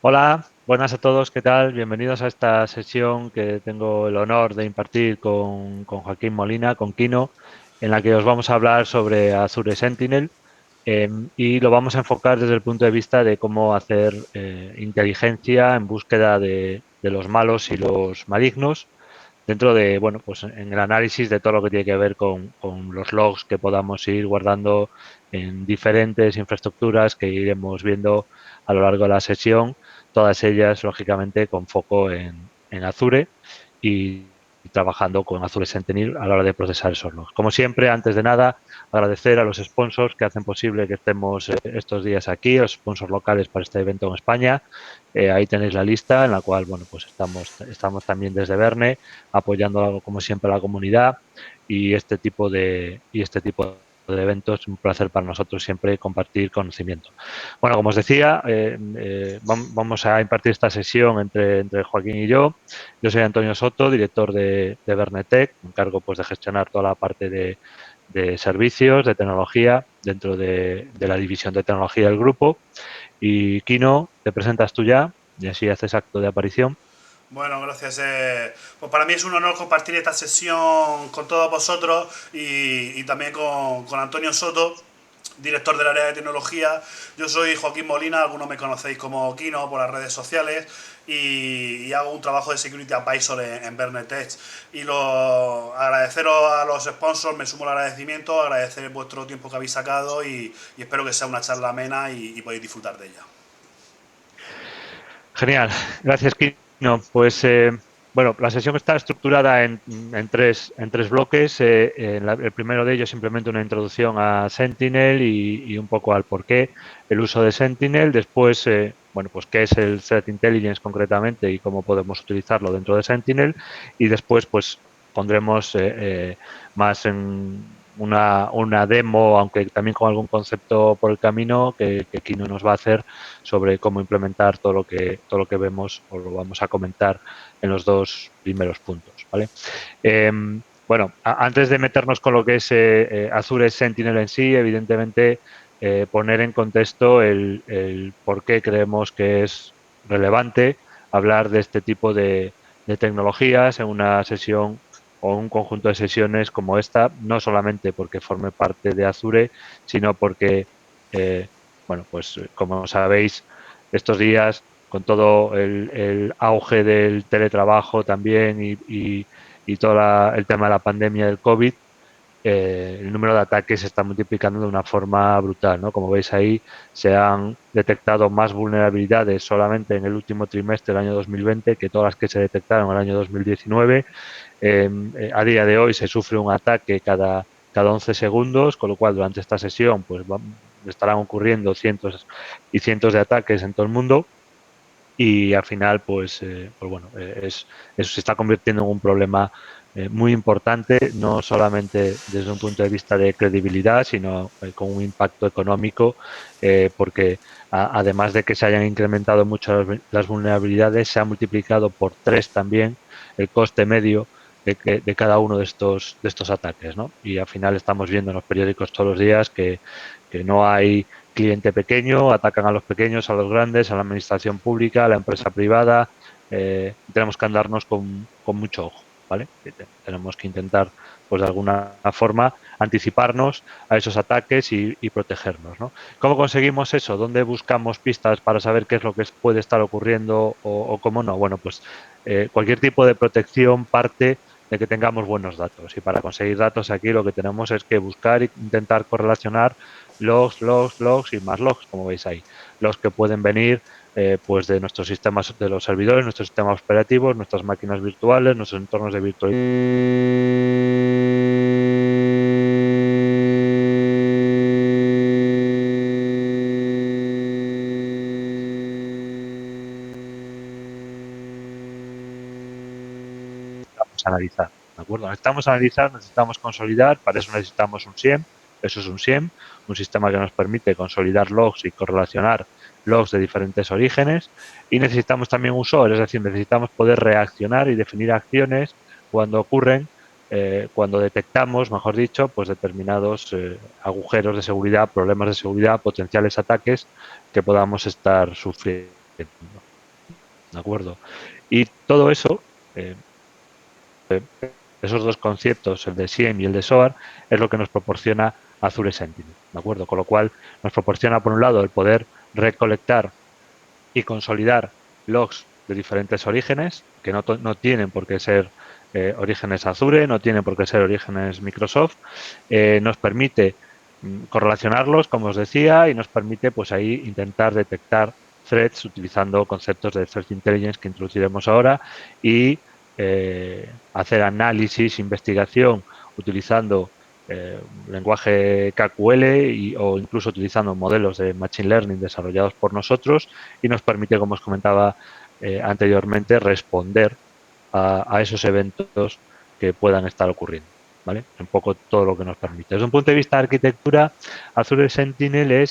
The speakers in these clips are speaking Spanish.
Hola, buenas a todos, ¿qué tal? Bienvenidos a esta sesión que tengo el honor de impartir con Joaquín Molina, con Kino, en la que os vamos a hablar sobre Azure Sentinel y lo vamos a enfocar desde el punto de vista de cómo hacer inteligencia en búsqueda de los malos y los malignos dentro de, bueno, pues en el análisis de todo lo que tiene que ver con los logs que podamos ir guardando en diferentes infraestructuras que iremos viendo a lo largo de la sesión, todas ellas, lógicamente, con foco en Azure y trabajando con Azure Sentinel a la hora de procesar esos logs. Como siempre, antes de nada, agradecer a los sponsors que hacen posible que estemos estos días aquí, los sponsors locales para este evento en España. Ahí tenéis la lista en la cual, bueno, pues estamos también desde Verne apoyando como siempre a la comunidad y este tipo de eventos. Es un placer para nosotros siempre compartir conocimiento. Bueno, como os decía, vamos a impartir esta sesión entre Joaquín y yo. Yo soy Antonio Soto, director de Bernetec, me encargo pues de gestionar toda la parte de servicios, de tecnología dentro de la división de tecnología del grupo. Y Kino, te presentas tú ya y así haces acto de aparición. Bueno, gracias. Pues para mí es un honor compartir esta sesión con todos vosotros y también con Antonio Soto, director del área de tecnología. Yo soy Joaquín Molina, algunos me conocéis como Kino por las redes sociales y hago un trabajo de Security Advisor en Bernetech. Agradeceros a los sponsors, me sumo el agradecimiento, agradecer vuestro tiempo que habéis sacado y espero que sea una charla amena y podéis disfrutar de ella. Genial, gracias, Kino. Pues bueno, la sesión está estructurada en tres bloques. El primero de ellos simplemente una introducción a Sentinel y un poco al porqué el uso de Sentinel. Después, bueno, pues qué es el Threat Intelligence concretamente y cómo podemos utilizarlo dentro de Sentinel. Y después, pues pondremos más en una demo, aunque también con algún concepto por el camino que Kino nos va a hacer sobre cómo implementar todo lo que vemos o lo vamos a comentar en los dos primeros puntos, ¿vale? Eh, bueno, antes de meternos con lo que es Azure Sentinel en sí, evidentemente poner en contexto el por qué creemos que es relevante hablar de este tipo de tecnologías en una sesión o un conjunto de sesiones como esta, no solamente porque forme parte de Azure, sino porque, bueno, pues como sabéis, estos días con todo el auge del teletrabajo también y todo el tema de la pandemia del COVID, el número de ataques se está multiplicando de una forma brutal, ¿no? Como veis ahí, se han detectado más vulnerabilidades solamente en el último trimestre del año 2020 que todas las que se detectaron en el año 2019. A día de hoy se sufre un ataque cada 11 segundos, con lo cual durante esta sesión pues estarán ocurriendo cientos y cientos de ataques en todo el mundo y al final, pues bueno, eso se está convirtiendo en un problema muy importante, no solamente desde un punto de vista de credibilidad, sino con un impacto económico, porque además de que se hayan incrementado mucho las vulnerabilidades, se ha multiplicado por tres también el coste medio de cada uno de estos ataques, ¿no? Y al final estamos viendo en los periódicos todos los días que no hay cliente pequeño, atacan a los pequeños, a los grandes, a la administración pública, a la empresa privada. Tenemos que andarnos con mucho ojo, ¿vale? Tenemos que intentar, pues de alguna forma, anticiparnos a esos ataques y protegernos, ¿no? ¿Cómo conseguimos eso? ¿Dónde buscamos pistas para saber qué es lo que puede estar ocurriendo o cómo no? Bueno, pues cualquier tipo de protección parte de que tengamos buenos datos. Y para conseguir datos aquí lo que tenemos es que buscar e intentar correlacionar logs y más logs, como veis ahí. Logs que pueden venir pues de nuestros sistemas, de los servidores, nuestros sistemas operativos, nuestras máquinas virtuales, nuestros entornos de virtualización. Necesitamos analizar, ¿de acuerdo? Necesitamos analizar, necesitamos consolidar, para eso necesitamos un SIEM, eso es un SIEM, un sistema que nos permite consolidar logs y correlacionar logs de diferentes orígenes y necesitamos también un SOAR, es decir, necesitamos poder reaccionar y definir acciones cuando ocurren, cuando detectamos, mejor dicho, pues determinados agujeros de seguridad, problemas de seguridad, potenciales ataques que podamos estar sufriendo. ¿de acuerdo? Y todo eso, esos dos conceptos, el de SIEM y el de SOAR, es lo que nos proporciona Azure Sentinel, ¿de acuerdo? Con lo cual nos proporciona, por un lado, el poder recolectar y consolidar logs de diferentes orígenes, que no tienen por qué ser orígenes Azure, no tienen por qué ser orígenes Microsoft. Nos permite correlacionarlos, como os decía, y nos permite pues ahí intentar detectar threats utilizando conceptos de threat intelligence que introduciremos ahora y hacer análisis, investigación utilizando lenguaje KQL o incluso utilizando modelos de Machine Learning desarrollados por nosotros y nos permite, como os comentaba anteriormente, responder a esos eventos que puedan estar ocurriendo. ¿Vale? Un poco todo lo que nos permite. Desde un punto de vista de arquitectura, Azure Sentinel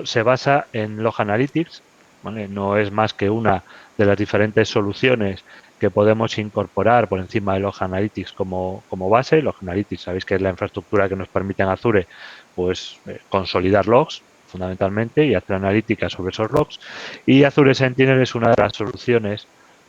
se basa en Log Analytics, ¿vale? No es más que una de las diferentes soluciones que podemos incorporar por encima de Log Analytics como base. Log Analytics, sabéis que es la infraestructura que nos permite en Azure pues, consolidar logs fundamentalmente y hacer analítica sobre esos logs. Y Azure Sentinel es una de las soluciones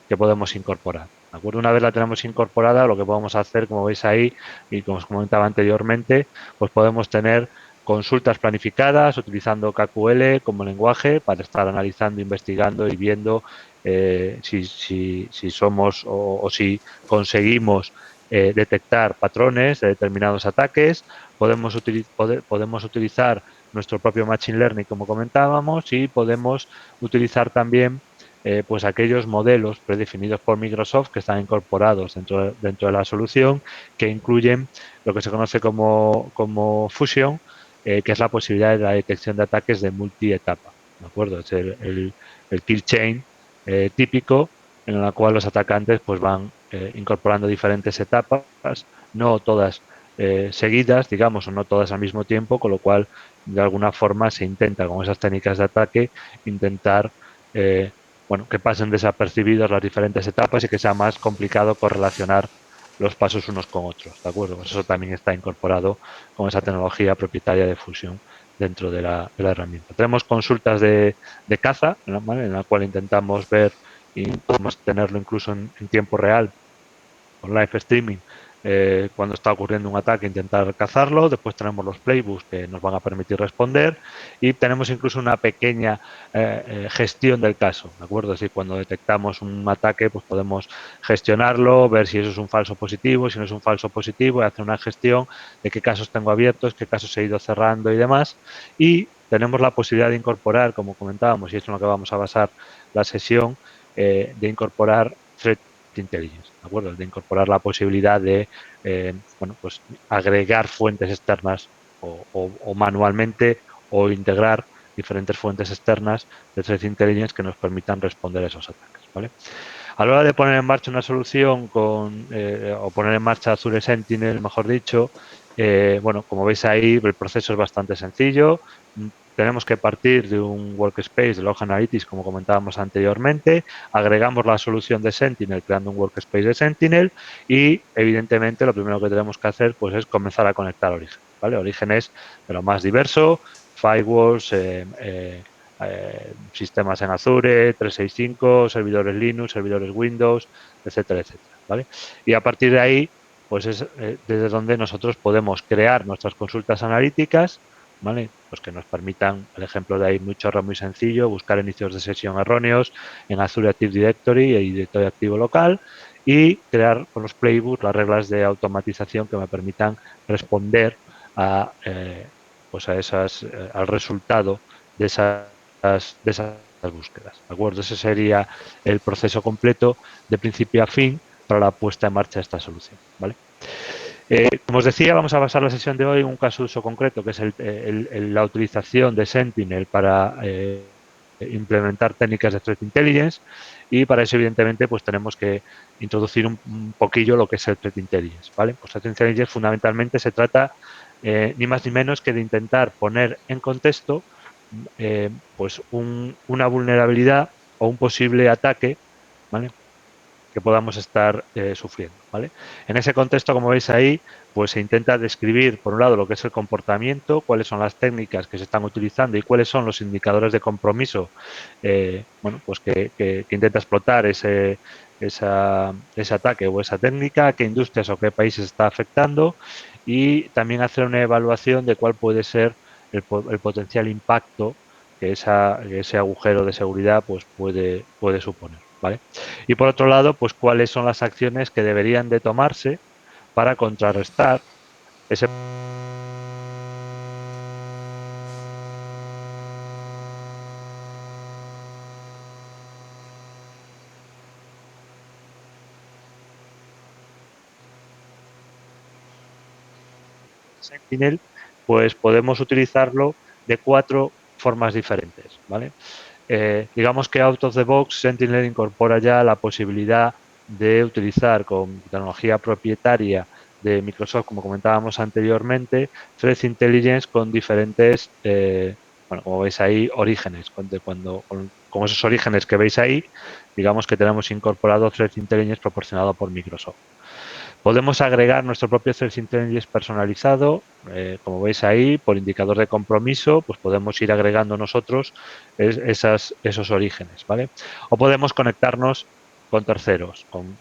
que podemos incorporar. ¿De acuerdo? Una vez la tenemos incorporada, lo que podemos hacer, como veis ahí, y como os comentaba anteriormente, pues podemos tener consultas planificadas utilizando KQL como lenguaje para estar analizando, investigando y viendo si somos o si conseguimos detectar patrones de determinados ataques. Podemos utilizar nuestro propio Machine Learning, como comentábamos, y podemos utilizar también pues aquellos modelos predefinidos por Microsoft que están incorporados dentro de la solución, que incluyen lo que se conoce como Fusion, que es la posibilidad de la detección de ataques de multietapa. ¿De acuerdo? Es el kill chain típico en la cual los atacantes pues van incorporando diferentes etapas, no todas seguidas, digamos, o no todas al mismo tiempo, con lo cual de alguna forma se intenta con esas técnicas de ataque intentar bueno, que pasen desapercibidos las diferentes etapas y que sea más complicado correlacionar los pasos unos con otros, ¿de acuerdo? Pues eso también está incorporado con esa tecnología propietaria de fusión dentro de la herramienta. Tenemos consultas de caza, ¿vale? En la cual intentamos ver y podemos tenerlo incluso en tiempo real con live streaming, cuando está ocurriendo un ataque, intentar cazarlo. Después tenemos los playbooks que nos van a permitir responder y tenemos incluso una pequeña gestión del caso, ¿de acuerdo? Es decir, cuando detectamos un ataque, pues podemos gestionarlo, ver si eso es un falso positivo, si no es un falso positivo, y hacer una gestión de qué casos tengo abiertos, qué casos he ido cerrando y demás. Y tenemos la posibilidad de incorporar, como comentábamos, y es en lo que vamos a basar la sesión, de incorporar threat intelligence, ¿de acuerdo? De incorporar la posibilidad de, bueno, pues agregar fuentes externas o manualmente o integrar diferentes fuentes externas de threat intelligence que nos permitan responder a esos ataques, ¿vale? A la hora de poner en marcha una solución o poner en marcha Azure Sentinel, mejor dicho, bueno, como veis ahí, el proceso es bastante sencillo. Tenemos que partir de un workspace de Log Analytics, como comentábamos anteriormente, agregamos la solución de Sentinel creando un workspace de Sentinel y, evidentemente, lo primero que tenemos que hacer pues, es comenzar a conectar Origen. ¿Vale? Origen es de lo más diverso, firewalls, sistemas en Azure, 365, servidores Linux, servidores Windows, etcétera, etcétera. ¿Vale? Y a partir de ahí, pues es desde donde nosotros podemos crear nuestras consultas analíticas, ¿vale? Pues que nos permitan, el ejemplo de ahí muy chorro, muy sencillo, buscar inicios de sesión erróneos en Azure Active Directory y directorio activo local y crear con los playbooks las reglas de automatización que me permitan responder a, pues a al resultado de esas búsquedas. ¿De acuerdo? Ese sería el proceso completo de principio a fin para la puesta en marcha de esta solución. ¿Vale? Como os decía, vamos a basar la sesión de hoy en un caso de uso concreto, que es la utilización de Sentinel para implementar técnicas de Threat Intelligence y para eso, evidentemente, pues tenemos que introducir un poquillo lo que es el Threat Intelligence. ¿Vale? Pues Threat Intelligence fundamentalmente se trata ni más ni menos que de intentar poner en contexto pues una vulnerabilidad o un posible ataque, ¿vale? que podamos estar sufriendo, ¿vale? En ese contexto, como veis ahí, pues se intenta describir, por un lado, lo que es el comportamiento, cuáles son las técnicas que se están utilizando y cuáles son los indicadores de compromiso, bueno, pues que intenta explotar ese ataque o esa técnica, a qué industrias o qué países está afectando, y también hacer una evaluación de cuál puede ser el potencial impacto que ese agujero de seguridad pues puede suponer, ¿vale? Y por otro lado, pues cuáles son las acciones que deberían de tomarse para contrarrestar ese Sentinel, pues podemos utilizarlo de 4 formas diferentes, ¿vale? Digamos que out of the box, Sentinel incorpora ya la posibilidad de utilizar con tecnología propietaria de Microsoft, como comentábamos anteriormente, Threat Intelligence con diferentes, bueno, como veis ahí, orígenes. Con esos orígenes que veis ahí, digamos que tenemos incorporado Threat Intelligence proporcionado por Microsoft. Podemos agregar nuestro propio Threat Intelligence personalizado, como veis ahí, por indicador de compromiso, pues podemos ir agregando nosotros esos orígenes, ¿vale? O podemos conectarnos con terceros, con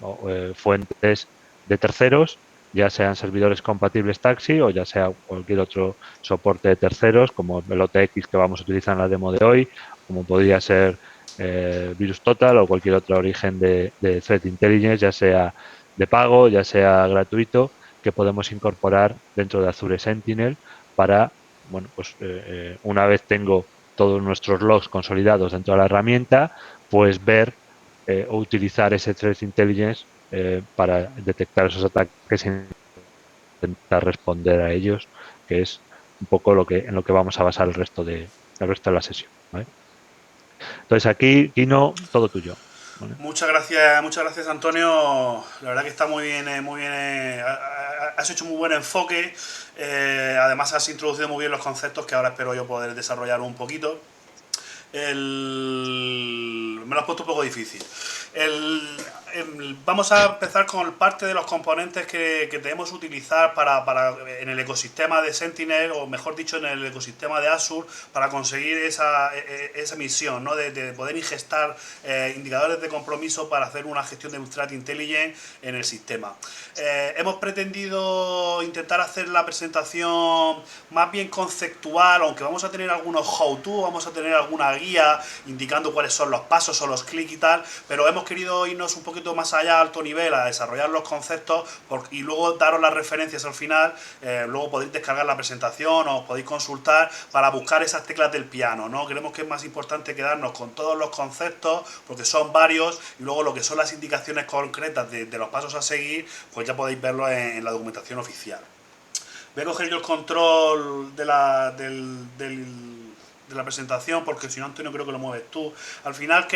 fuentes de terceros, ya sean servidores compatibles Taxi o ya sea cualquier otro soporte de terceros, como el OTX que vamos a utilizar en la demo de hoy, como podría ser VirusTotal o cualquier otro origen de Threat Intelligence, ya sea de pago, ya sea gratuito, que podemos incorporar dentro de Azure Sentinel para, bueno, pues una vez tengo todos nuestros logs consolidados dentro de la herramienta, pues ver o utilizar ese Threat Intelligence para detectar esos ataques e intentar responder a ellos, que es un poco en lo que vamos a basar el resto de la sesión, ¿vale? Entonces aquí, Kino, todo tuyo, ¿vale? Muchas gracias Antonio. La verdad que está muy bien, muy bien. Has hecho muy buen enfoque. Además has introducido muy bien los conceptos que ahora espero yo poder desarrollar un poquito. Me lo has puesto un poco difícil. Vamos a empezar con parte de los componentes que debemos utilizar en el ecosistema de Sentinel, o mejor dicho, en el ecosistema de Azure, para conseguir esa misión, ¿no? de poder ingestar indicadores de compromiso para hacer una gestión de Threat Intelligence en el sistema. Hemos pretendido intentar hacer la presentación más bien conceptual, aunque vamos a tener algunos how-to, vamos a tener alguna guía indicando cuáles son los pasos o los clics y tal, pero hemos querido irnos un poquito más allá, a alto nivel, a desarrollar los conceptos y luego daros las referencias al final. Luego podéis descargar la presentación o os podéis consultar para buscar esas teclas del piano, ¿no? Creemos que es más importante quedarnos con todos los conceptos, porque son varios, y luego lo que son las indicaciones concretas de los pasos a seguir, pues ya podéis verlo en la documentación oficial. Voy a coger yo el control de la presentación, porque si no, Antonio, creo que lo mueves tú. Al final,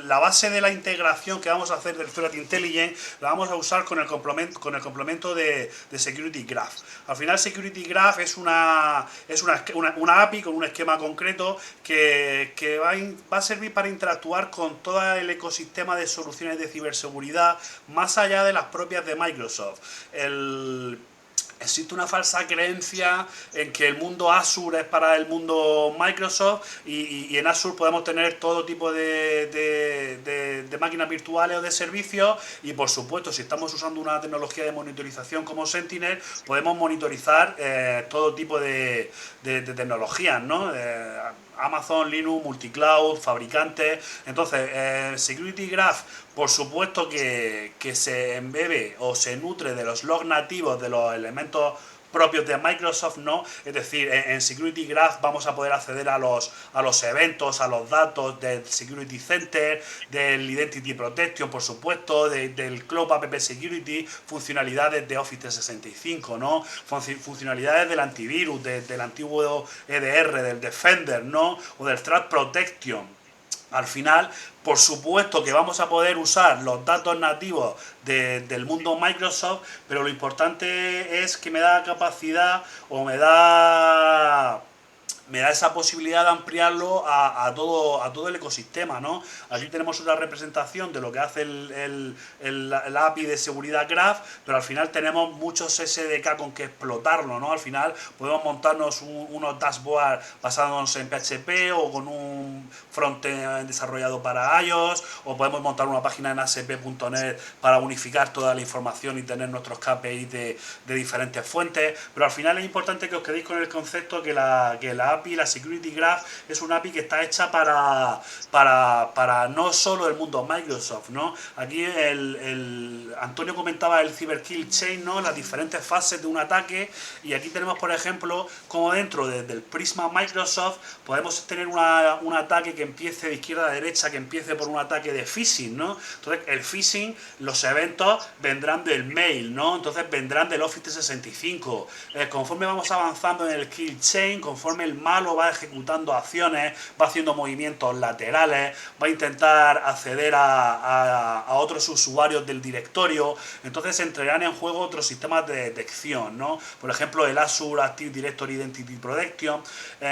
la base de la integración que vamos a hacer del Threat Intelligence la vamos a usar con el complemento de Security Graph. Al final, Security Graph es una API con un esquema concreto que va a servir para interactuar con todo el ecosistema de soluciones de ciberseguridad, más allá de las propias de Microsoft. Existe una falsa creencia en que el mundo Azure es para el mundo Microsoft, y en Azure podemos tener todo tipo de máquinas virtuales o de servicios, y por supuesto, si estamos usando una tecnología de monitorización como Sentinel, podemos monitorizar todo tipo de tecnologías, ¿no? Amazon, Linux, multicloud, fabricantes. Entonces, Security Graph, por supuesto que se embebe o se nutre de los logs nativos de los elementos propios de Microsoft, ¿no? Es decir, en Security Graph vamos a poder acceder a los eventos, a los datos del Security Center, del Identity Protection, por supuesto, del Cloud App Security, funcionalidades de Office 365, ¿no? Funcionalidades del antivirus, del antiguo EDR, del Defender, ¿no? O del Threat Protection. Al final, por supuesto que vamos a poder usar los datos nativos del mundo Microsoft, pero lo importante es que me da capacidad, o me da me da esa posibilidad de ampliarlo a todo el ecosistema, ¿no? Aquí tenemos otra representación de lo que hace la API de seguridad Graph, pero al final tenemos muchos SDK con que explotarlo, ¿no? Al final podemos montarnos unos dashboards basándonos en PHP o con un frontend desarrollado para iOS, o podemos montar una página en ASP.NET para unificar toda la información y tener nuestros KPIs de diferentes fuentes, pero al final es importante que os quedéis con el concepto que la API, la Security Graph, es una API que está hecha para no solo el mundo Microsoft, ¿no? Aquí Antonio comentaba el Cyber Kill Chain, ¿no? Las diferentes fases de un ataque, y aquí tenemos, por ejemplo, como dentro del prisma Microsoft podemos tener un ataque que empiece de izquierda a derecha, que empiece por un ataque de phishing, ¿no? Entonces, el phishing, los eventos vendrán del mail, ¿no? Entonces vendrán del Office 365. Conforme vamos avanzando en el kill chain, conforme el malo va ejecutando acciones, va haciendo movimientos laterales, va a intentar acceder a otros usuarios del directorio, entonces entrarán en juego otros sistemas de detección, ¿no? Por ejemplo, el Azure Active Directory Identity Protection.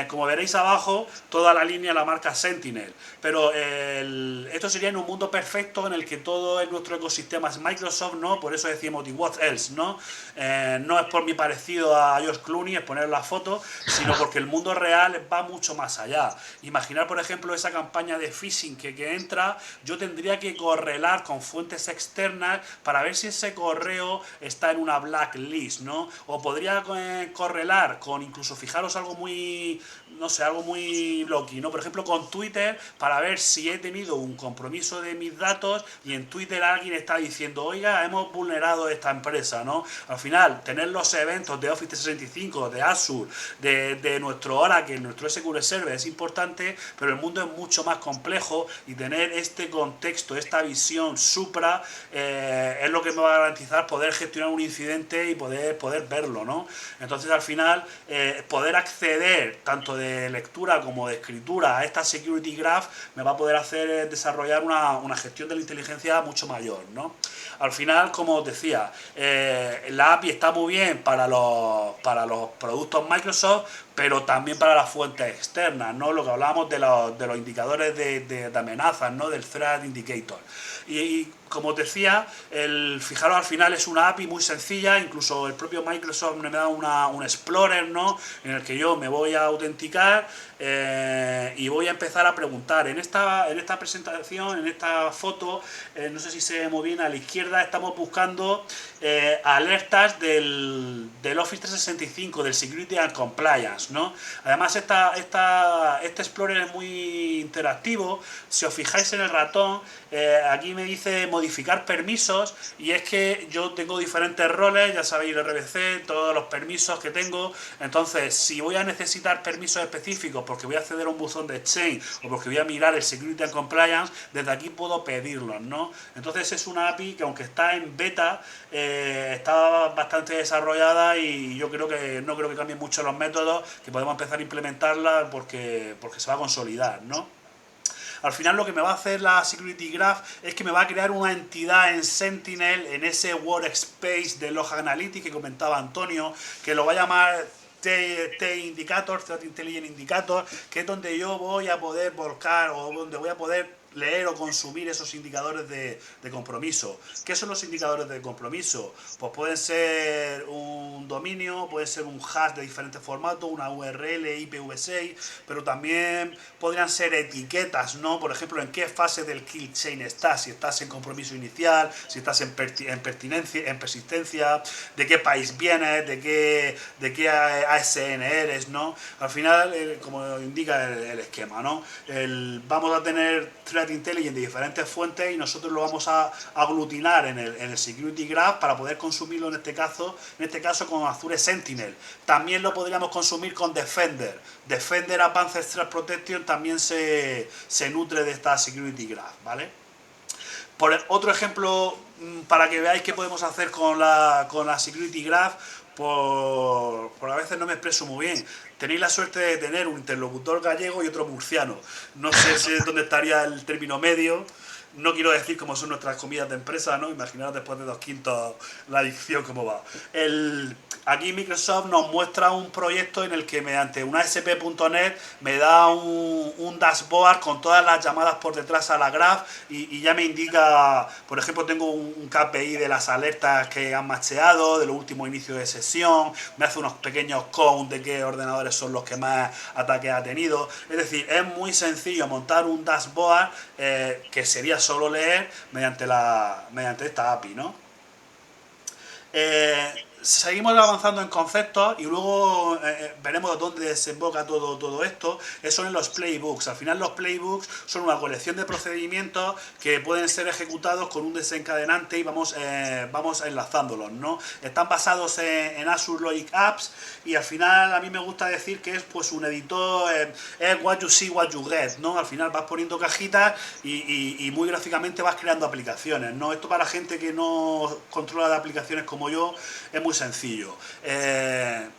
Como veréis abajo, toda la línea la marca Sentinel, pero esto sería en un mundo perfecto en el que todo en nuestro ecosistema es Microsoft, ¿no? Por eso decimos the what else, ¿no? No es por mi parecido a George Clooney, es poner la foto, sino porque el mundo real va mucho más allá. Imaginar, por ejemplo, esa campaña de phishing que entra, yo tendría que correlar con fuentes externas para ver si ese correo está en una blacklist, ¿no? O podría correlar con, incluso fijaros algo muy, no sé, algo muy loqui, ¿no? Por ejemplo, con Twitter, para ver si he tenido un compromiso de mis datos y en Twitter alguien está diciendo, oiga, hemos vulnerado esta empresa, ¿no? Al final, tener los eventos de Office 365, de Azure, de nuestro Oracle, nuestro SQL Server es importante, pero el mundo es mucho más complejo y tener este contexto, esta visión supra, es lo que me va a garantizar poder gestionar un incidente y poder verlo, ¿no? Entonces, al final, poder acceder tanto de lectura como de escritura a esta Security Graph me va a poder hacer desarrollar una gestión de la inteligencia mucho mayor, ¿no? Al final, como os decía, la API está muy bien para los productos Microsoft, pero también para las fuentes externas, ¿no? Lo que hablábamos de los indicadores de amenazas, ¿no? Del Threat Indicator. Y como os decía, fijaros, al final es una API muy sencilla, incluso el propio Microsoft me da un Explorer, ¿no? En el que yo me voy a autenticar y voy a empezar a preguntar. En esta presentación, en esta foto, no sé si se ve muy bien, a la izquierda estamos buscando alertas del Office 365, del Security and Compliance, ¿no? Además, este Explorer es muy interactivo. Si os fijáis en el ratón, aquí me dice modificar permisos, y es que yo tengo diferentes roles, ya sabéis, el RBC, todos los permisos que tengo. Entonces, si voy a necesitar permisos específicos porque voy a acceder a un buzón de Exchange o porque voy a mirar el Security and Compliance, desde aquí puedo pedirlos, ¿no? Entonces es una API que, aunque está en beta, está bastante desarrollada, y yo creo que no creo que cambien mucho los métodos, que podemos empezar a implementarla porque se va a consolidar, ¿no? Al final, lo que me va a hacer la Security Graph es que me va a crear una entidad en Sentinel, en ese workspace de Log Analytics que comentaba Antonio, que lo va a llamar T-Indicator, Threat Intelligence Indicator, que es donde yo voy a poder volcar, o donde voy a poder leer o consumir esos indicadores de compromiso. ¿Qué son los indicadores de compromiso? Pues pueden ser un dominio, puede ser un hash de diferentes formatos, una URL, IPv6, pero también podrían ser etiquetas, ¿no? Por ejemplo, en qué fase del kill chain estás, si estás en compromiso inicial, si estás en persistencia, de qué país vienes, de qué ASN eres, ¿no? Al final, como indica el esquema, ¿no? Vamos a tener Threat Intelligence de diferentes fuentes, y nosotros lo vamos a aglutinar en el Security Graph para poder consumirlo en este caso con Azure Sentinel. También lo podríamos consumir con Defender. Defender Advanced Threat Protection también se nutre de esta Security Graph, ¿vale? Por otro ejemplo, para que veáis qué podemos hacer con la Security Graph, por a veces no me expreso muy bien. Tenéis la suerte de tener un interlocutor gallego y otro murciano. No sé si es dónde estaría el término medio. No quiero decir cómo son nuestras comidas de empresa, ¿no? Imaginaos después de 2 quintos la adicción cómo va. aquí Microsoft nos muestra un proyecto en el que mediante una ASP.NET me da un dashboard con todas las llamadas por detrás a la graph y ya me indica, por ejemplo, tengo un KPI de las alertas que han macheado, de los últimos inicios de sesión, me hace unos pequeños count de qué ordenadores son los que más ataques ha tenido. Es decir, es muy sencillo montar un dashboard que sería solo leer mediante esta API, ¿no? Seguimos avanzando en conceptos y luego veremos dónde desemboca todo esto. Eso en los playbooks. Al final los playbooks son una colección de procedimientos que pueden ser ejecutados con un desencadenante y vamos enlazándolos, ¿no? Están basados en Azure Logic Apps y al final a mí me gusta decir que es pues un editor, es what you see, what you get, ¿no? Al final vas poniendo cajitas y muy gráficamente vas creando aplicaciones, ¿no? Esto para gente que no controla de aplicaciones como yo es muy sencillo.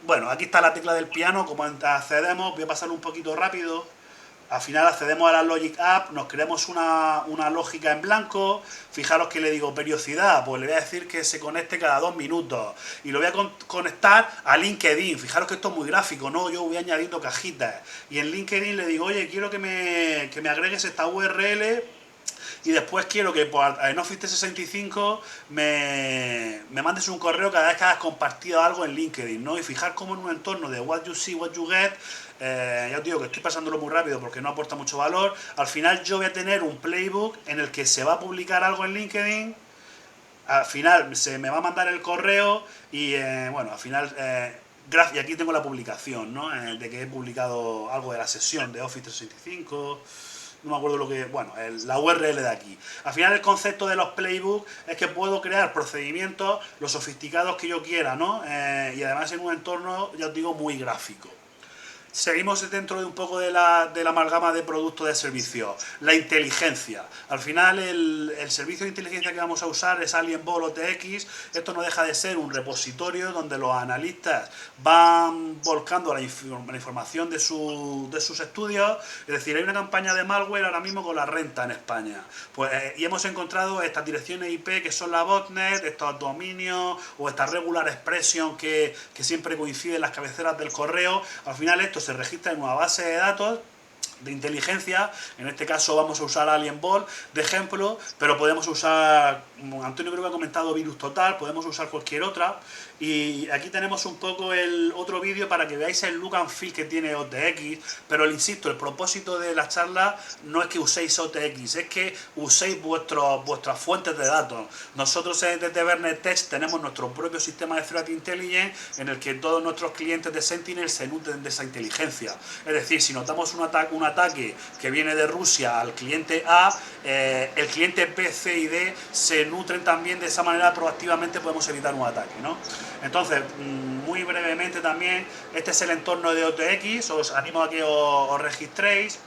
Bueno, aquí está la tecla del piano, como accedemos, voy a pasar un poquito rápido. Al final accedemos a la Logic App, nos creamos una lógica en blanco. Fijaros que le digo periodicidad, pues le voy a decir que se conecte cada 2 minutos. Y lo voy a conectar a LinkedIn. Fijaros que esto es muy gráfico, ¿no? Yo voy añadiendo cajitas. Y en LinkedIn le digo, oye, quiero que me agregues esta URL. Y después quiero que en Office 365 me mandes un correo cada vez que hayas compartido algo en LinkedIn, ¿no? Y fijar cómo en un entorno de what you see, what you get, ya os digo que estoy pasándolo muy rápido porque no aporta mucho valor. Al final yo voy a tener un playbook en el que se va a publicar algo en LinkedIn. Al final se me va a mandar el correo y bueno, al final y aquí tengo la publicación, ¿no? De que he publicado algo de la sesión de Office 365. No me acuerdo lo que... Bueno, la URL de aquí. Al final el concepto de los playbooks es que puedo crear procedimientos lo sofisticados que yo quiera, ¿no? Y además en un entorno, ya os digo, muy gráfico. Seguimos dentro de un poco de la amalgama de productos de servicio. La inteligencia. Al final el servicio de inteligencia que vamos a usar es Alienball OTX. Esto no deja de ser un repositorio donde los analistas van volcando la información de sus estudios. Es decir, hay una campaña de malware ahora mismo con la renta en España. Pues, y hemos encontrado estas direcciones IP que son la botnet, estos dominios o esta regular expression que siempre coinciden en las cabeceras del correo. Al final esto se registra en una base de datos de inteligencia, en este caso vamos a usar Alienball de ejemplo, pero podemos usar, Antonio creo que ha comentado Virus Total, podemos usar cualquier otra, y aquí tenemos un poco el otro vídeo para que veáis el look and feel que tiene OTX, pero insisto, el propósito de la charla no es que uséis OTX, es que uséis vuestras fuentes de datos. Nosotros desde Vernet Tech tenemos nuestro propio sistema de Threat Intelligence en el que todos nuestros clientes de Sentinel se nutren de esa inteligencia. Es decir, si notamos un ataque que viene de Rusia al cliente A, el cliente B, C y D se nutren también de esa manera, proactivamente podemos evitar un ataque, ¿no? Entonces, muy brevemente también, este es el entorno de OTX, os animo a que os registréis.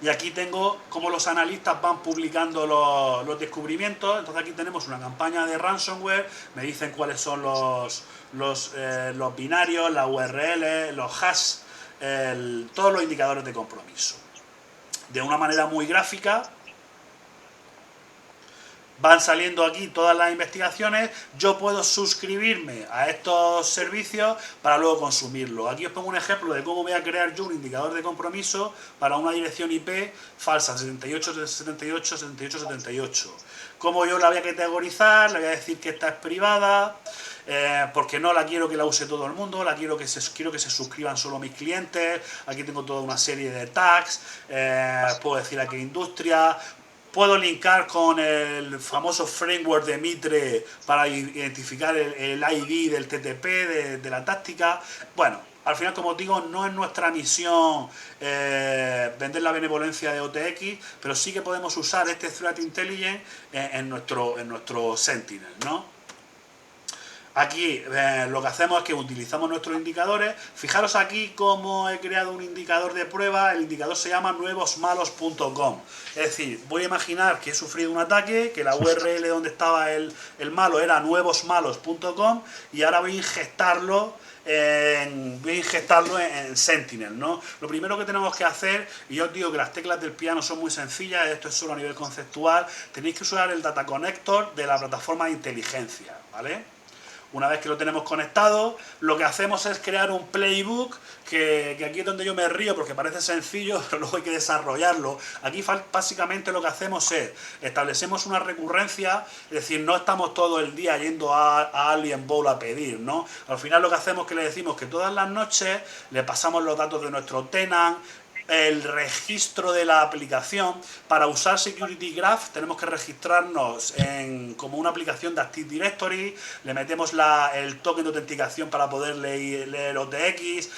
Y aquí tengo cómo los analistas van publicando los descubrimientos. Entonces aquí tenemos una campaña de ransomware, me dicen cuáles son los binarios, las URL, los hashes, todos los indicadores de compromiso. De una manera muy gráfica van saliendo aquí todas las investigaciones. Yo puedo suscribirme a estos servicios para luego consumirlo. Aquí os pongo un ejemplo de cómo voy a crear yo un indicador de compromiso para una dirección IP falsa, 78.78.78.78. Cómo yo la voy a categorizar, le voy a decir que esta es privada, porque no la quiero que la use todo el mundo, quiero que se suscriban solo mis clientes. Aquí tengo toda una serie de tags, puedo decir aquí industria. Puedo linkar con el famoso framework de Mitre para identificar el ID del TTP, de la táctica. Bueno, al final, como os digo, no es nuestra misión vender la benevolencia de OTX, pero sí que podemos usar este Threat Intelligence en nuestro Sentinel, ¿no? Aquí lo que hacemos es que utilizamos nuestros indicadores. Fijaros aquí cómo he creado un indicador de prueba. El indicador se llama nuevosmalos.com. Es decir, voy a imaginar que he sufrido un ataque, que la URL donde estaba el malo era nuevosmalos.com y ahora voy a inyectarlo en Sentinel, ¿no? Lo primero que tenemos que hacer, y yo os digo que las teclas del piano son muy sencillas, esto es solo a nivel conceptual, tenéis que usar el data connector de la plataforma de inteligencia, ¿vale? Una vez que lo tenemos conectado, lo que hacemos es crear un playbook que aquí es donde yo me río porque parece sencillo, pero luego hay que desarrollarlo. Aquí básicamente lo que hacemos es establecemos una recurrencia, es decir, no estamos todo el día yendo a Alien Bowl a pedir, ¿no? Al final lo que hacemos es que le decimos que todas las noches le pasamos los datos de nuestro tenant, el registro de la aplicación. Para usar Security Graph tenemos que registrarnos como una aplicación de Active Directory, le metemos el token de autenticación para poder leer OTX,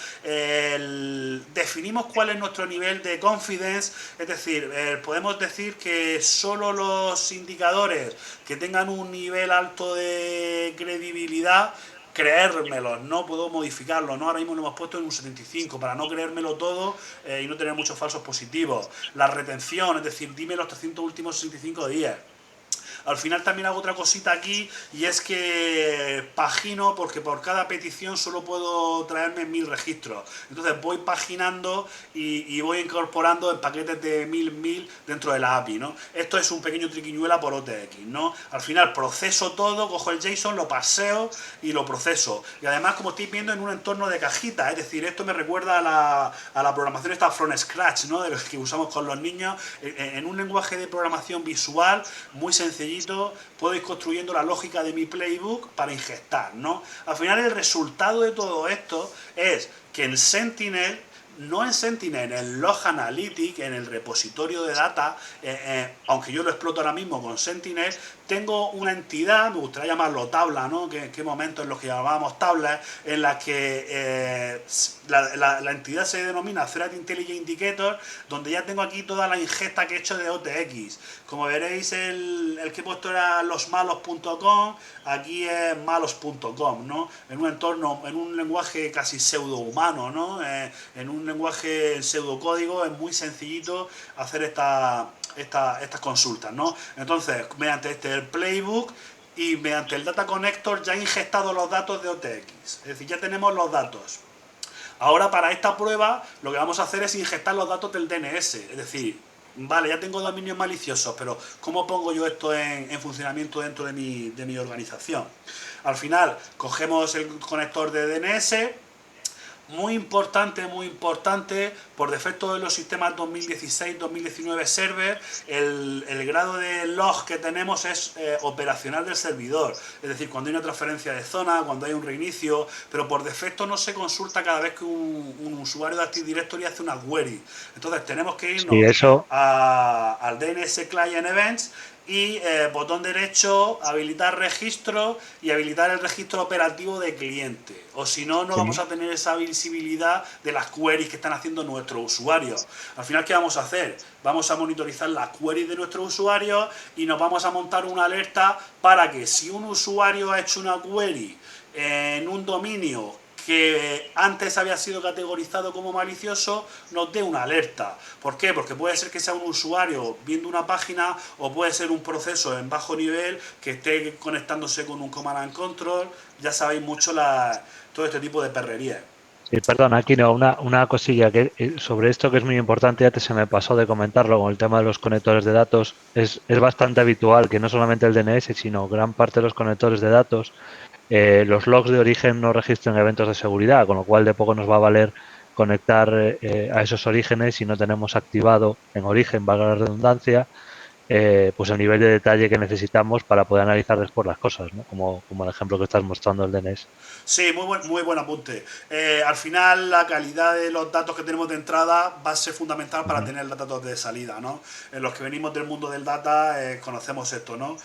definimos cuál es nuestro nivel de confidence, es decir, podemos decir que solo los indicadores que tengan un nivel alto de credibilidad creérmelo, no puedo modificarlo, ¿no? Ahora mismo lo hemos puesto en un 75 para no creérmelo todo y no tener muchos falsos positivos. La retención, es decir, dime los 300 últimos 65 días. Al final también hago otra cosita aquí y es que pagino porque por cada petición solo puedo traerme 1000 registros. Entonces voy paginando y voy incorporando en paquetes de 1000 dentro de la API, ¿no? Esto es un pequeño triquiñuela por OTX, ¿no? Al final proceso todo, cojo el JSON, lo paseo y lo proceso. Y además, como estáis viendo, en un entorno de cajita, es decir, esto me recuerda a la programación esta from scratch, ¿no? De los que usamos con los niños, en un lenguaje de programación visual muy sencillo. Puedo ir construyendo la lógica de mi playbook para ingestar, ¿no? Al final el resultado de todo esto es que en Sentinel, no en Sentinel, en Log Analytics, en el repositorio de data, aunque yo lo exploto ahora mismo con Sentinel, tengo una entidad, me gustaría llamarlo tabla, ¿no? Que en qué momento en los que llamábamos tablas, en la que la entidad se denomina Threat Intelligence Indicator, donde ya tengo aquí toda la ingesta que he hecho de OTX. Como veréis, el que he puesto era losmalos.com, aquí es malos.com, ¿no? En un entorno, en un lenguaje casi pseudo-humano, ¿no? En un lenguaje pseudocódigo es muy sencillito hacer estas consultas, ¿no? Entonces, mediante el playbook y mediante el data connector ya he ingestado los datos de OTX, es decir, ya tenemos los datos. Ahora para esta prueba lo que vamos a hacer es ingestar los datos del DNS, es decir, vale, ya tengo dominios maliciosos, pero ¿cómo pongo yo esto en funcionamiento dentro de mi organización? Al final cogemos el conector de DNS. Muy importante, por defecto de los sistemas 2016-2019 server, el grado de log que tenemos es operacional del servidor, es decir, cuando hay una transferencia de zona, cuando hay un reinicio, pero por defecto no se consulta cada vez que un usuario de Active Directory hace una query. Entonces tenemos que Sí, irnos eso. al DNS Client Events y botón derecho, habilitar registro y habilitar el registro operativo de cliente. O si no, no vamos Sí. a tener esa visibilidad de las queries que están haciendo nuestros usuarios. Al final, ¿qué vamos a hacer? Vamos a monitorizar las queries de nuestros usuarios y nos vamos a montar una alerta para que si un usuario ha hecho una query en un dominio que antes había sido categorizado como malicioso, nos dé una alerta. ¿Por qué? Porque puede ser que sea un usuario viendo una página o puede ser un proceso en bajo nivel que esté conectándose con un command and control. Ya sabéis mucho todo este tipo de perrerías. Sí, perdón, aquí no, una cosilla que sobre esto que es muy importante, antes se me pasó de comentarlo con el tema de los conectores de datos. Es bastante habitual que no solamente el DNS, sino gran parte de los conectores de datos, los logs de origen no registren eventos de seguridad, con lo cual de poco nos va a valer conectar a esos orígenes si no tenemos activado en origen, valga la redundancia, pues el nivel de detalle que necesitamos para poder analizar después las cosas, ¿no? Como el ejemplo que estás mostrando el DNS. Sí, muy buen apunte. Al final, la calidad de los datos que tenemos de entrada va a ser fundamental para Ujú. tener datos de salida, ¿no? En los que venimos del mundo del data conocemos esto, ¿no?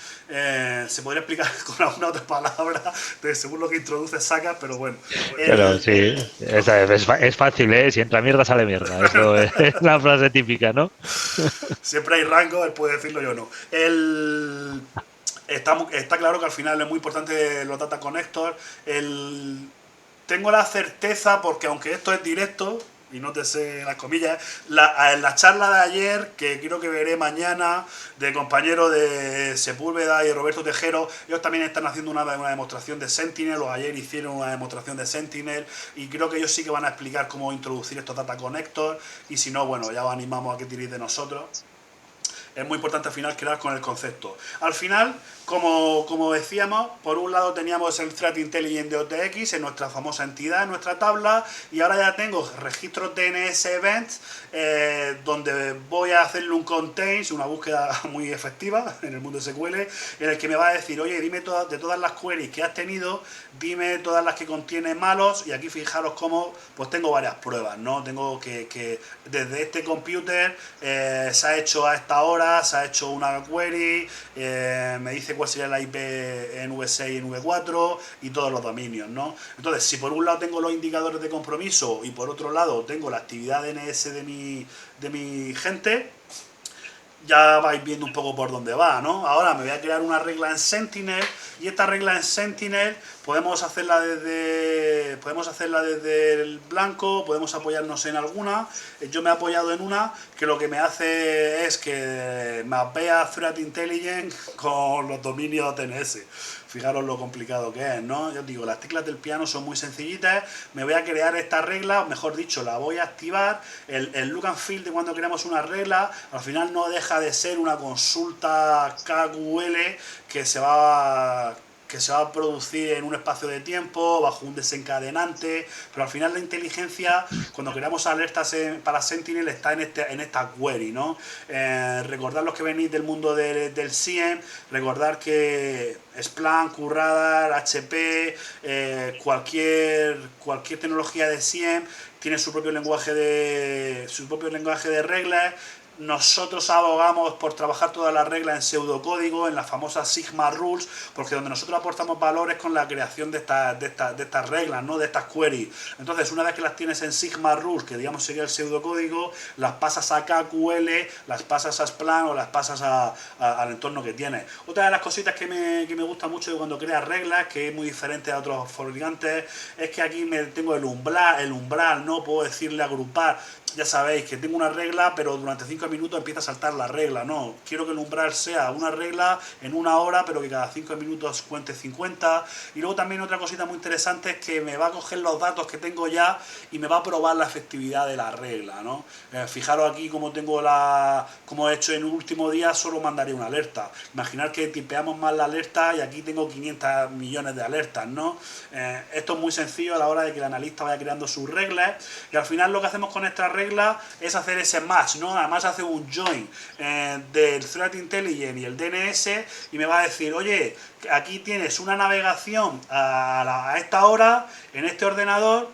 Se podría explicar con alguna otra palabra, según lo que introduces sacas, pero bueno. Pero El, sí, es fácil, ¿eh? Si entra mierda, sale mierda. Eso es la frase típica, ¿no? Siempre hay rango, él puede decirlo, yo no. Está claro que al final es muy importante los data connectors. Tengo la certeza, porque aunque esto es directo, y no te sé las comillas, en la charla de ayer, que creo que veré mañana, de compañeros de Sepúlveda y Roberto Tejero, ellos también están haciendo una demostración de Sentinel, o ayer hicieron una demostración de Sentinel, y creo que ellos sí que van a explicar cómo introducir estos data connectors, y si no, bueno, ya os animamos a que tiréis de nosotros. es muy importante al final crear con el concepto. Al final, como decíamos, por un lado teníamos el Threat Intelligence de OTX en nuestra famosa entidad, en nuestra tabla, y ahora ya tengo registros DNS Events, donde voy a hacerle un contains, una búsqueda muy efectiva en el mundo SQL, en el que me va a decir, oye, dime de todas las queries que has tenido, dime todas las que contienen malos, y aquí fijaros cómo pues tengo varias pruebas, ¿no? Tengo que desde este computer se ha hecho a esta hora, se ha hecho una query, me dice cuál sería la IP en V6 y en V4 y todos los dominios, ¿no? Entonces, si por un lado tengo los indicadores de compromiso y por otro lado tengo la actividad DNS de mi gente, ya vais viendo un poco por dónde va, ¿no? Ahora me voy a crear una regla en Sentinel, y esta regla en Sentinel podemos hacerla desde el blanco, podemos apoyarnos en alguna. Yo me he apoyado en una que lo que me hace es que mapea Threat Intelligence con los dominios DNS. Fijaros lo complicado que es, ¿no? Yo os digo, las teclas del piano son muy sencillitas. Me voy a crear esta regla, mejor dicho, la voy a activar. El look and feel de cuando creamos una regla, al final no deja de ser una consulta KQL que se va a producir en un espacio de tiempo, bajo un desencadenante, pero al final la inteligencia, cuando creamos alertas para Sentinel, está en esta query, ¿no? Recordad los que venís del mundo del SIEM, recordar que Splunk, QRadar, HP, cualquier tecnología de SIEM tiene su propio lenguaje de reglas. Nosotros abogamos por trabajar todas las reglas en pseudocódigo, en las famosas Sigma Rules, porque donde nosotros aportamos valores con la creación de estas reglas, ¿no? De estas queries. Entonces, una vez que las tienes en Sigma Rules, que digamos sería el pseudocódigo, las pasas a KQL, las pasas a Splunk o las pasas al entorno que tienes. Otra de las cositas que me gusta mucho de cuando creas reglas, que es muy diferente a otros fabricantes, es que aquí tengo el umbral, ¿no? Puedo decirle agrupar. Ya sabéis que tengo una regla, pero durante 5 minutos empieza a saltar la regla, no. Quiero que el umbral sea una regla en una hora, pero que cada 5 minutos cuente 50. Y luego también otra cosita muy interesante es que me va a coger los datos que tengo ya y me va a probar la efectividad de la regla, ¿no? Fijaros aquí como como he hecho en el último día, solo mandaré una alerta. Imaginar que tipeamos más la alerta y aquí tengo 500 millones de alertas, ¿no? Esto es muy sencillo a la hora de que el analista vaya creando sus reglas, y al final lo que hacemos con esta regla es hacer ese match, ¿no? Además hace un join del Threat Intelligence y el DNS, y me va a decir, oye, aquí tienes una navegación a esta hora en este ordenador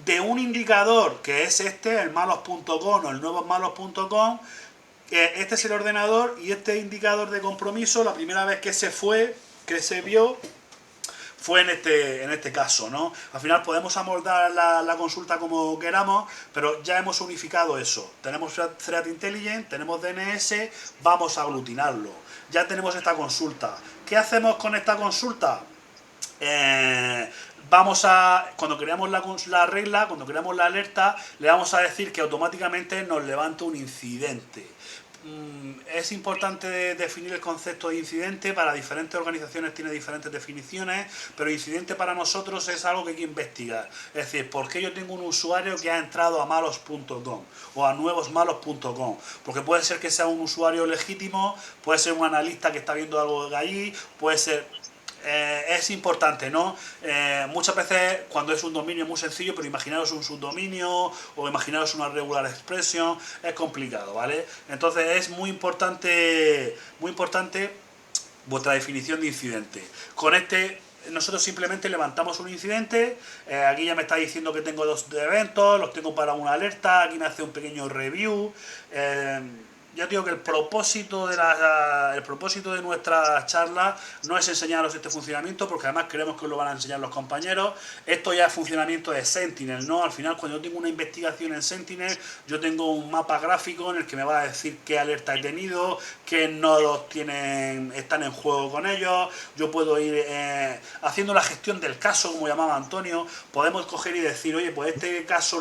de un indicador que es el malos.com o el nuevo malos.com. Este es el ordenador y este indicador de compromiso, la primera vez que se vio fue en este caso, ¿no? Al final podemos amoldar la consulta como queramos, pero ya hemos unificado eso. Tenemos Threat Intelligence, tenemos DNS, vamos a aglutinarlo. Ya tenemos esta consulta. ¿Qué hacemos con esta consulta? Cuando creamos la regla, cuando creamos la alerta, le vamos a decir que automáticamente nos levanta un incidente. Es importante definir el concepto de incidente. Para diferentes organizaciones tiene diferentes definiciones, pero incidente para nosotros es algo que hay que investigar. Es decir, ¿por qué yo tengo un usuario que ha entrado a malos.com o a nuevosmalos.com? Porque puede ser que sea un usuario legítimo, puede ser un analista que está viendo algo de allí, puede ser... es importante, ¿no? Muchas veces cuando es un dominio es muy sencillo, pero imaginaros un subdominio o imaginaros una regular expression, es complicado, ¿vale? Entonces es muy importante vuestra definición de incidente. Con nosotros simplemente levantamos un incidente. Aquí ya me está diciendo que tengo 2 eventos, los tengo para una alerta, aquí me hace un pequeño review. Ya digo que el propósito de nuestra charla no es enseñaros este funcionamiento, porque además creemos que os lo van a enseñar los compañeros. Esto ya es funcionamiento de Sentinel, ¿no? Al final, cuando yo tengo una investigación en Sentinel, yo tengo un mapa gráfico en el que me va a decir qué alerta he tenido, qué nodos están en juego con ellos. Yo puedo ir haciendo la gestión del caso, como llamaba Antonio. Podemos coger y decir, oye, pues este caso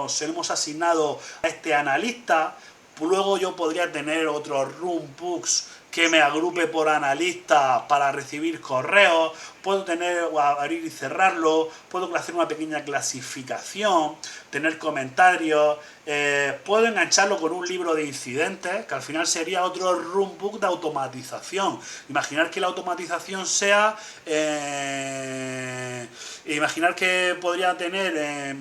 se lo hemos asignado a este analista. Luego yo podría tener otros runbooks que me agrupe por analista para recibir correos, puedo tener o abrir y cerrarlo, puedo hacer una pequeña clasificación, tener comentarios, puedo engancharlo con un libro de incidentes, que al final sería otro runbook de automatización. Imaginar que la automatización sea... imaginar que podría tener...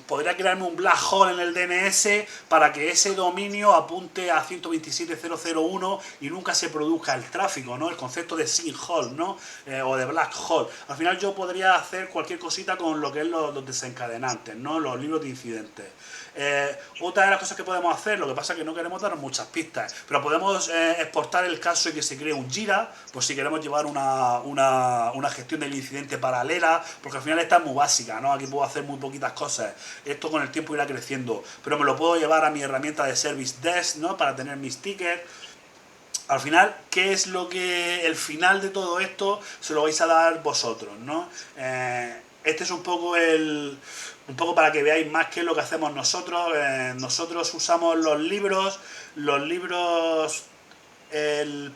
podría crearme un black hole en el DNS para que ese dominio apunte a 127.0.0.1 y nunca se produzca el tráfico, ¿no? El concepto de sinkhole, ¿no? O de black hole. Al final yo podría hacer cualquier cosita con lo que es los desencadenantes, ¿no? Los libros de incidentes. Otra de las cosas que podemos hacer, lo que pasa es que no queremos dar muchas pistas, pero podemos exportar el caso y que se cree un Jira, pues si queremos llevar una gestión del incidente paralela, porque al final esta es muy básica, ¿no? Aquí puedo hacer muy poquitas cosas. Esto con el tiempo irá creciendo, pero me lo puedo llevar a mi herramienta de Service Desk, ¿no? Para tener mis tickets. Al final, ¿qué es lo que el final de todo esto se lo vais a dar vosotros, ¿no? Este es un poco para que veáis más qué es lo que hacemos nosotros. Nosotros usamos los libros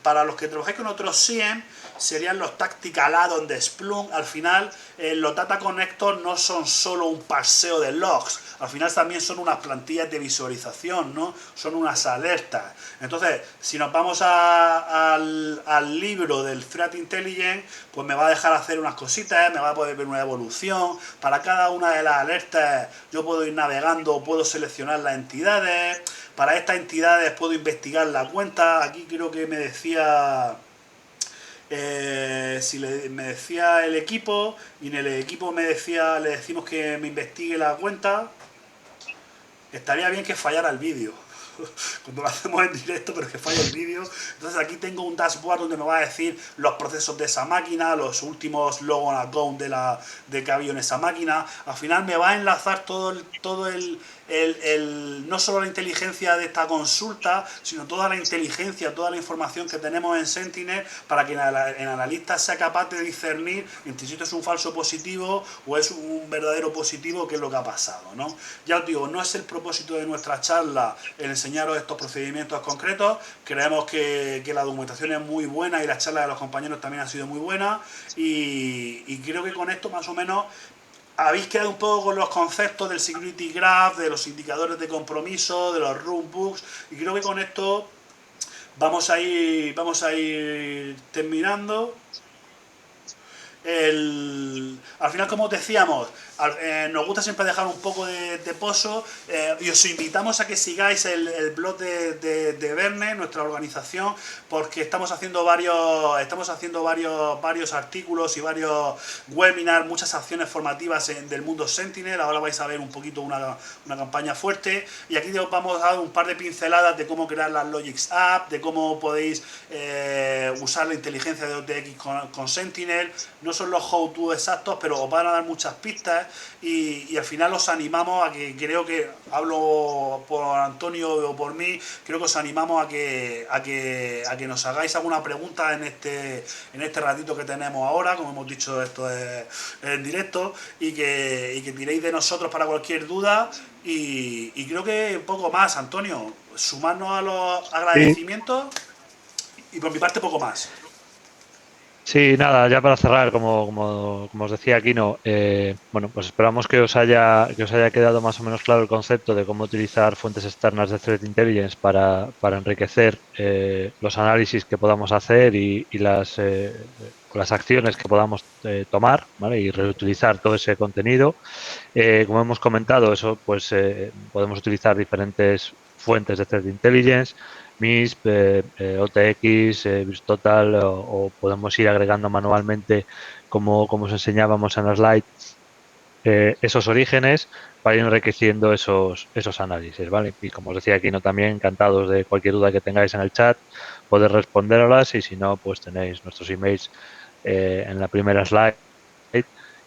para los que trabajáis con otros SIEM serían los Tactical Add-on de Splunk. Al final, los Data Connectors no son solo un paseo de logs, al final también son unas plantillas de visualización, ¿no? Son unas alertas. Entonces, si nos vamos al libro del Threat Intelligence, pues me va a dejar hacer unas cositas, me va a poder ver una evolución. Para cada una de las alertas yo puedo ir navegando, puedo seleccionar las entidades. Para estas entidades puedo investigar la cuenta. Aquí creo que me decía... me decía el equipo, y en el equipo le decimos que me investigue la cuenta. Estaría bien que fallara el vídeo cuando lo hacemos en directo, pero que falle el vídeo. Entonces aquí tengo un dashboard donde me va a decir los procesos de esa máquina, los últimos logon account de que ha habido en esa máquina. Al final me va a enlazar todo no solo la inteligencia de esta consulta, sino toda la inteligencia, toda la información que tenemos en Sentinel para que el analista sea capaz de discernir entre si esto es un falso positivo o es un verdadero positivo, que es lo que ha pasado, ¿no? Ya os digo, no es el propósito de nuestra charla el enseñaros estos procedimientos concretos. Creemos que la documentación es muy buena y la charla de los compañeros también ha sido muy buena, y creo que con esto más o menos habéis quedado un poco con los conceptos del Security Graph, de los indicadores de compromiso, de los runbooks, y creo que con esto vamos a ir terminando. Al final, como os decíamos, nos gusta siempre dejar un poco de pozo, y os invitamos a que sigáis el blog de Verne, nuestra organización, porque estamos haciendo varios artículos y varios webinars, muchas acciones formativas del mundo Sentinel. Ahora vais a ver un poquito una campaña fuerte, y aquí os vamos a dar un par de pinceladas de cómo crear las Logics App, de cómo podéis usar la inteligencia de OTX con Sentinel. No son los how-to exactos, pero os van a dar muchas pistas, y al final os animamos a que, creo que hablo por Antonio o por mí, creo que os animamos a que nos hagáis alguna pregunta en este ratito que tenemos ahora. Como hemos dicho, esto es en directo, y que tiréis de nosotros para cualquier duda, y creo que poco más, Antonio, sumarnos a los Sí, agradecimientos, y por mi parte poco más. sí, nada, ya para cerrar, como os decía Kino, bueno, pues esperamos que os haya quedado más o menos claro el concepto de cómo utilizar fuentes externas de Threat Intelligence para enriquecer los análisis que podamos hacer y las acciones que podamos tomar, ¿vale? Y reutilizar todo ese contenido. Como hemos comentado, eso, pues podemos utilizar diferentes fuentes de Threat Intelligence, MISP, OTX, VirtuTotal, o podemos ir agregando manualmente, como os enseñábamos en la slide, esos orígenes para ir enriqueciendo esos análisis, ¿vale? Y como os decía aquí, no, también encantados de cualquier duda que tengáis en el chat, poder responderlas, y si no, pues tenéis nuestros emails en la primera slide,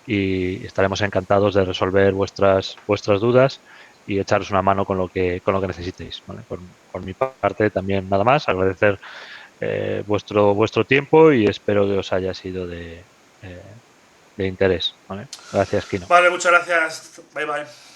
y estaremos encantados de resolver vuestras dudas y echaros una mano con lo que necesitéis, ¿vale? Por mi parte también nada más, agradecer vuestro tiempo, y espero que os haya sido de interés, ¿vale? Gracias, Kino. Vale, muchas gracias. Bye bye.